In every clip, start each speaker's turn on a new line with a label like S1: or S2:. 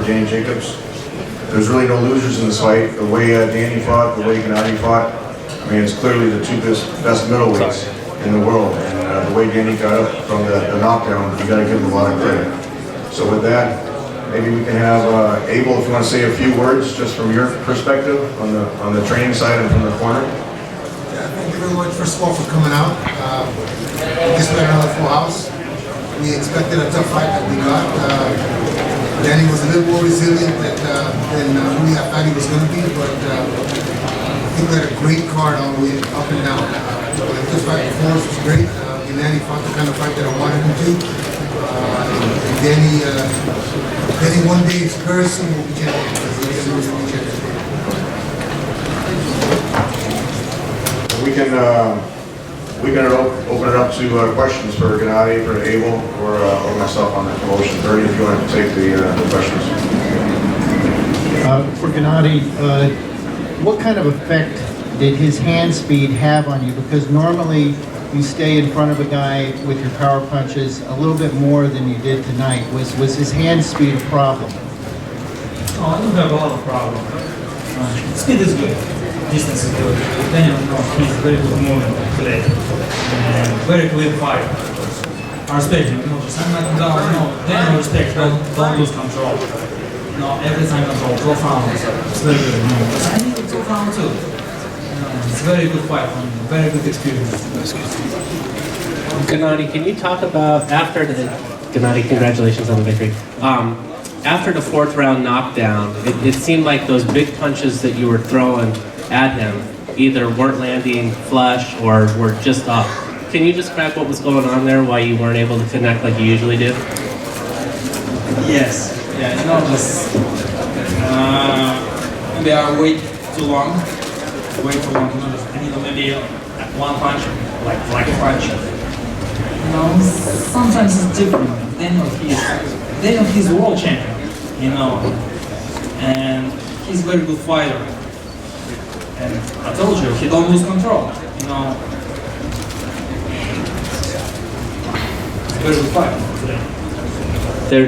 S1: for Danny Jacobs. There's really no losers in this fight. The way Danny fought, the way Gennady fought, I mean, it's clearly the two best middleweights in the world. And the way Danny got up from the knockdown, you got to give him a lot of credit. So with that, maybe we can have Abel, if you want to say a few words just from your perspective on the training side and from the corner.
S2: Yeah, thank you very much, first of all, for coming out. We just played another full house. We expected a tough fight that we got. Danny was a little more resilient than we thought he was going to be, but I think we had a great card all the way up and down. This fight before was great. Danny fought the kind of fight that I wanted him to. Danny one day is cursed and will be champion.
S1: We can open it up to questions for Gennady, for Abel, or myself on the promotion. Bernie, if you want to take the questions.
S3: For Gennady, what kind of effect did his hand speed have on you? Because normally you stay in front of a guy with your power punches a little bit more than you did tonight. Was his hand speed a problem?
S4: Oh, I don't have a lot of problems. Speed is good. Distance is good. Daniel, he's very good movement today. And very clear fight. I respect him. I'm not down. Daniel respect. Don't lose control. Every time control. 12 rounds. It's very good. I need to 12 rounds too. It's a very good fight. Very good experience.
S5: Gennady, can you talk about Gennady, congratulations on the victory. After the fourth round knockdown, it seemed like those big punches that you were throwing at him either weren't landing flush or were just off. Can you describe what was going on there, why you weren't able to connect like you usually do?
S4: Yes. Yeah, just maybe I wait too long. Maybe one punch, like a punch. Sometimes it's different. Daniel, he's world champion, and he's a very good fighter. And I told you, he don't lose control, It's a very good fight today.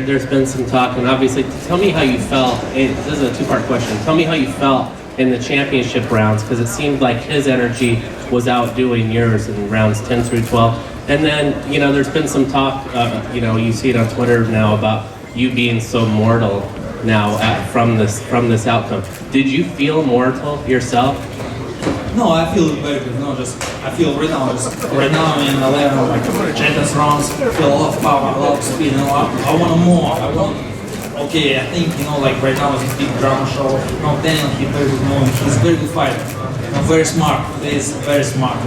S5: There's been some talk, and obviously, tell me how you felt. This is a two-part question. Tell me how you felt in the championship rounds, because it seemed like his energy was outdoing yours in rounds 10 through 12. And then, there's been some talk, you see it on Twitter now about you being so mortal now from this outcome. Did you feel mortal yourself?
S4: No, I feel very good. I feel right now I'm in 11, like Champions rounds, feel a lot of power, a lot of speed. I want more. Okay, I think, right now it's a big drama show. Daniel, he's very good movement. He's a very good fighter. Very smart. He's very smart.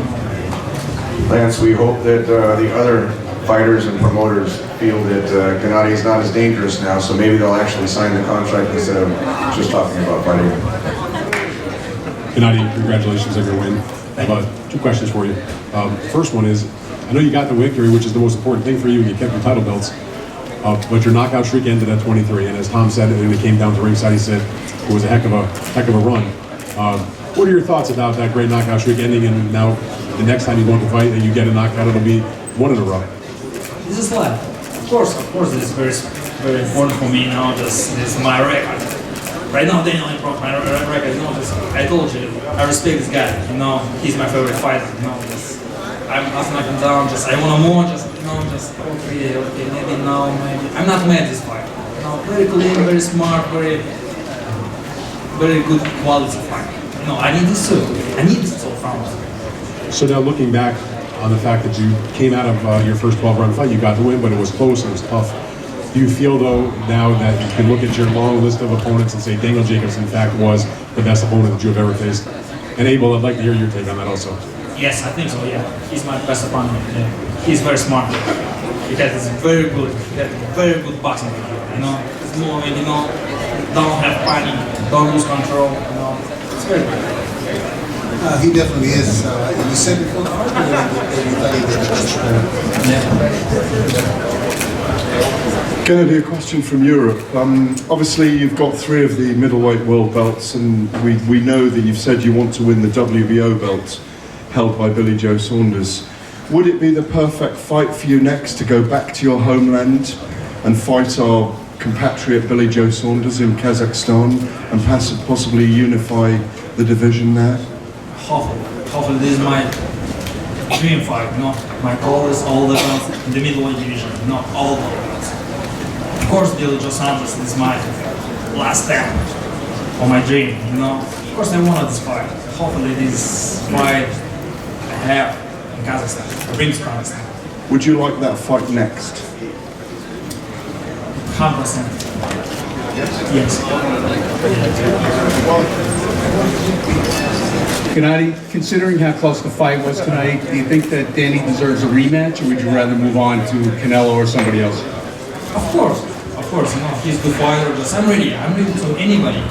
S1: Lance, we hope that the other fighters and promoters feel that Gennady is not as dangerous now, so maybe they'll actually sign the contract instead of just talking about fighting.
S6: Gennady, congratulations on your win. I have two questions for you. First one is, I know you got the victory, which is the most important thing for you, and you kept your title belts. But your knockout streak ended at 23, and as Tom said, when he came down to ringside, he said it was a heck of a run. What are your thoughts about that great knockout streak ending, and now the next time you go into fight and you get a knockout, it'll be one in a row?
S4: This is life. Of course, this is very, very important for me now. This is my record. Right now, Daniel improved my record. I told you, I respect this guy. He's my favorite fighter. I'm not knocking down. I want more. Okay, maybe now, maybe. I'm not mad at this fight. Very clean, very smart, very good quality fight. I need this too. I need this too from him.
S6: So now looking back on the fact that you came out of your first 12-round fight, you got the win, but it was close, it was tough. Do you feel, though, now that you can look at your long list of opponents and say Daniel Jacobs, in fact, was the best opponent that you have ever faced? And Abel, I'd like to hear your take on that also.
S4: Yes, I think so, yeah. He's my best opponent. Yeah. He's very smart. He's very good boxing. He's moving, don't have panic, don't lose control, It's very good.
S2: He definitely is. You said before the argument that you thought he did the best.
S7: Gennady, a question from Europe. Obviously, you've got 3 of the middleweight world belts, and we know that you've said you want to win the WBO belt held by Billy Joe Saunders. Would it be the perfect fight for you next to go back to your homeland and fight our compatriot Billy Joe Saunders in Kazakhstan and possibly unify the division there?
S4: Hopefully this is my dream fight, you know. My goal is all the belts in the middleweight division, not all the belts. Of course, Billy Joe Saunders is my last step for my dream, you know. Of course, I wanted this fight. Hopefully, this fight I have in Kazakhstan, brings Kazakhstan.
S7: Would you like that fight next?
S4: 100%. Yes.
S8: Gennady, considering how close the fight was tonight, do you think that Danny deserves a rematch, or would you rather move on to Canelo or somebody else?
S4: Of course, you know, he's the fighter. I'm ready to anybody.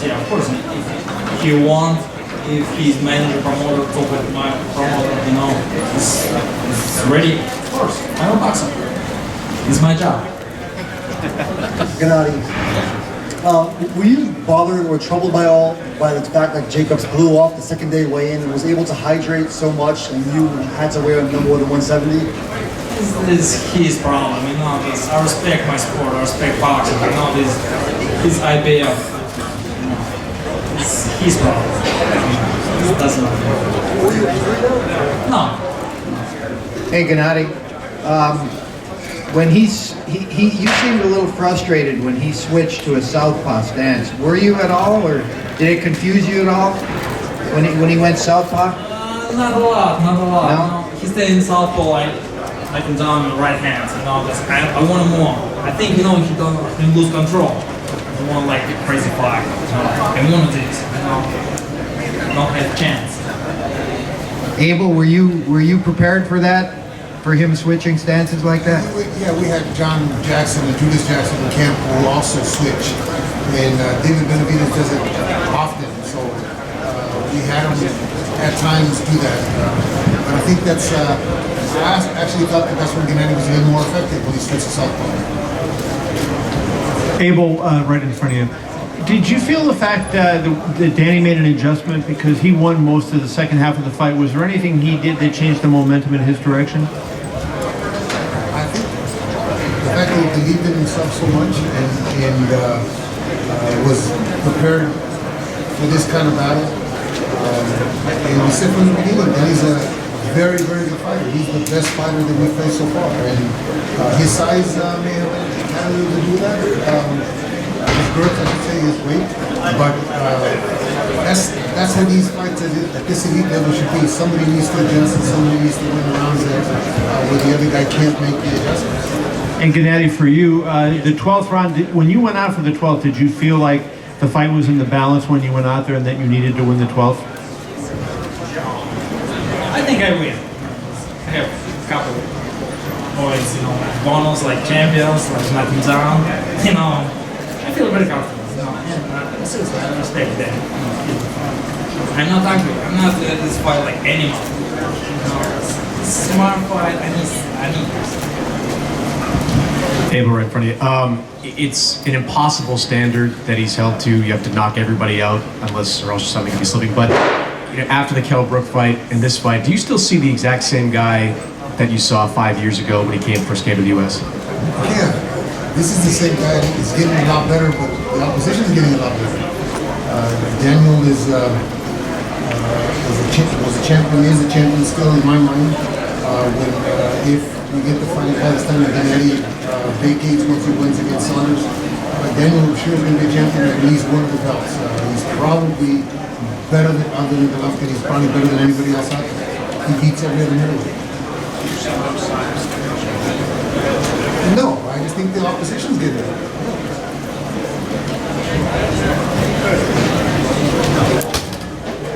S4: Yeah, of course, if he wants, if he's manager, promoter, talk with my promoter, you know, he's ready. Of course, I'm a boxer. It's my job.
S9: Gennady, were you bothered or troubled by the fact that Jacobs blew off the second day weigh-in and was able to hydrate so much, and you had to weigh no more than 170?
S4: This is his problem, you know. I respect my sport, I respect boxing, you know. This IBF, you know, it's his problem. It doesn't matter. No.
S3: Hey, Gennady, when you seemed a little frustrated when he switched to a southpaw stance. Were you at all, or did it confuse you at all when he went southpaw?
S4: Not a lot.
S3: No?
S4: No. He stayed in southpaw. I can down with right hands, you know. I want him more. I think, you know, he don't lose control. He want like a crazy fight. You know? I wanted this, you know. Don't have a chance.
S3: Abel, were you prepared for that? For him switching stances like that?
S2: Yeah, we had John Jackson and Julius Jackson in camp who also switch. And David Benavidez does it often, so we had him at times do that. But I think that's, I actually thought that's when Gennady was a little more effective when he switched to southpaw.
S10: Abel, right in front of you. Did you feel the fact that Danny made an adjustment because he won most of the second half of the fight? Was there anything he did that changed the momentum in his direction?
S2: I think the fact that he believed in himself so much and was prepared for this kind of battle. And we said from the beginning that he's a very, very good fighter. He's the best fighter that we've faced so far. And his size may have had a little to do with that. His girth, I should say, his weight. But that's what these fights at this elite level should be. Somebody needs to adjust and somebody needs to win rounds there where the other guy can't make the adjustments.
S10: And Gennady, for you, the 12th round, when you went out for the 12th, did you feel like the fight was in the balance when you went out there and that you needed to win the 12th?
S4: I think I win. I have a couple points, you know, bonus like champions, like knocking down, you know. I feel very comfortable, you know, and seriously, I respect that. I'm not angry. I'm not doing this fight like animal. You know, it's a smart fight. I need this.
S11: Abel, right in front of you. It's an impossible standard that he's held to. You have to knock everybody out, unless or else something can be slipping. But you know, after the Kell Brook fight and this fight, do you still see the exact same guy that you saw 5 years ago when he first came to the U.S.?
S2: Yeah, this is the same guy. He's getting a lot better, but the opposition is getting a lot better. Daniel was a champion, is a champion still in my mind. If we get the fight in Pakistan and Gennady vacates once he wins against Saunders, Daniel sure is going to be a champion at least one of the belts. He's probably better than, other than Golovkin, he's probably better than anybody else out there. He beats every other middleweight. No, I just think the opposition's getting better.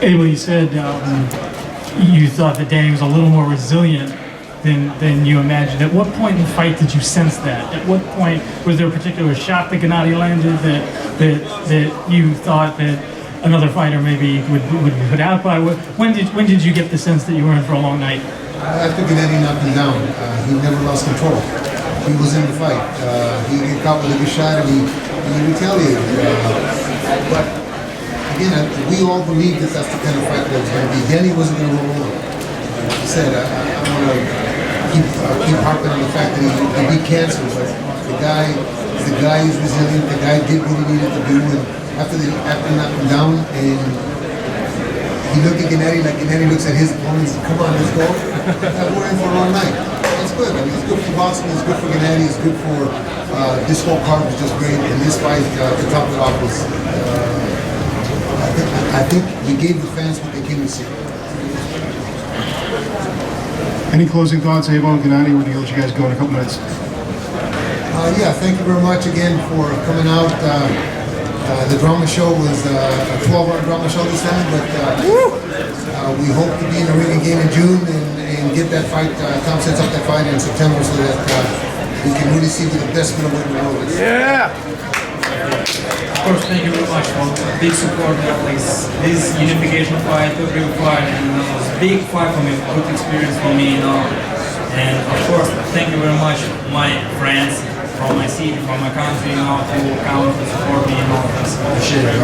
S10: Abel, you said you thought that Danny was a little more resilient than you imagined. At what point in the fight did you sense that? At what point was there a particular shot that Gennady landed that you thought that another fighter maybe would be put out by? When did you get the sense that you were in for a long night?
S2: After Gennady knocked him down, he never lost control. He was in the fight. He got caught with a good shot and he retaliated. But again, we all believed that that's the kind of fight that it was going to be. Danny wasn't going to roll over. Like I said, I want to keep harping on the fact that he beat cancer, but The guy is resilient. The guy did what he needed to do, and after knocked him down, and he looked at Gennady like Gennady looks at his opponents. Come on, let's go. We're in for a long night. It's good. I mean, it's good for boxing. It's good for Gennady. It's good for this whole card was just great. And this fight, to top it off, was. I think we gave the fans what they came to see.
S12: Any closing thoughts, Abel and Gennady? We're going to let you guys go in a couple minutes.
S2: Yeah, thank you very much again for coming out. The drama show was a 12-hour drama show this time, but we hope to be in the ring again in June and get that fight. Tom sets up that fight in September so that we can really see who the best middleweight in the world is.
S4: Yeah! Of course, thank you very much for big support. This unification fight, every fight, and it was a big fight for me, good experience for me, you know. And of course, thank you very much, my friends from my city, from my country, you know, who come to support me and all this. Appreciate it.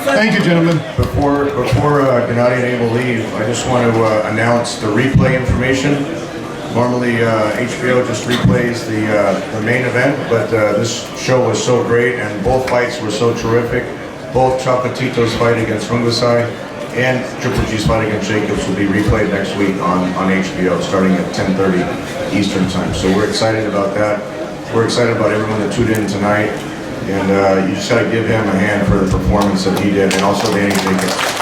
S12: Thank you, gentlemen.
S1: Before Gennady and Abel leave, I just want to announce the replay information. Normally, HBO just replays the main event, but this show was so great, and both fights were so terrific. Both Chocolatito's fight against Rungvisai and Triple G's fight against Jacobs will be replayed next week on HBO, starting at 10:30 Eastern Time. So we're excited about that. We're excited about everyone that tuned in tonight, and you just got to give him a hand for the performance that he did, and also Danny Jacobs.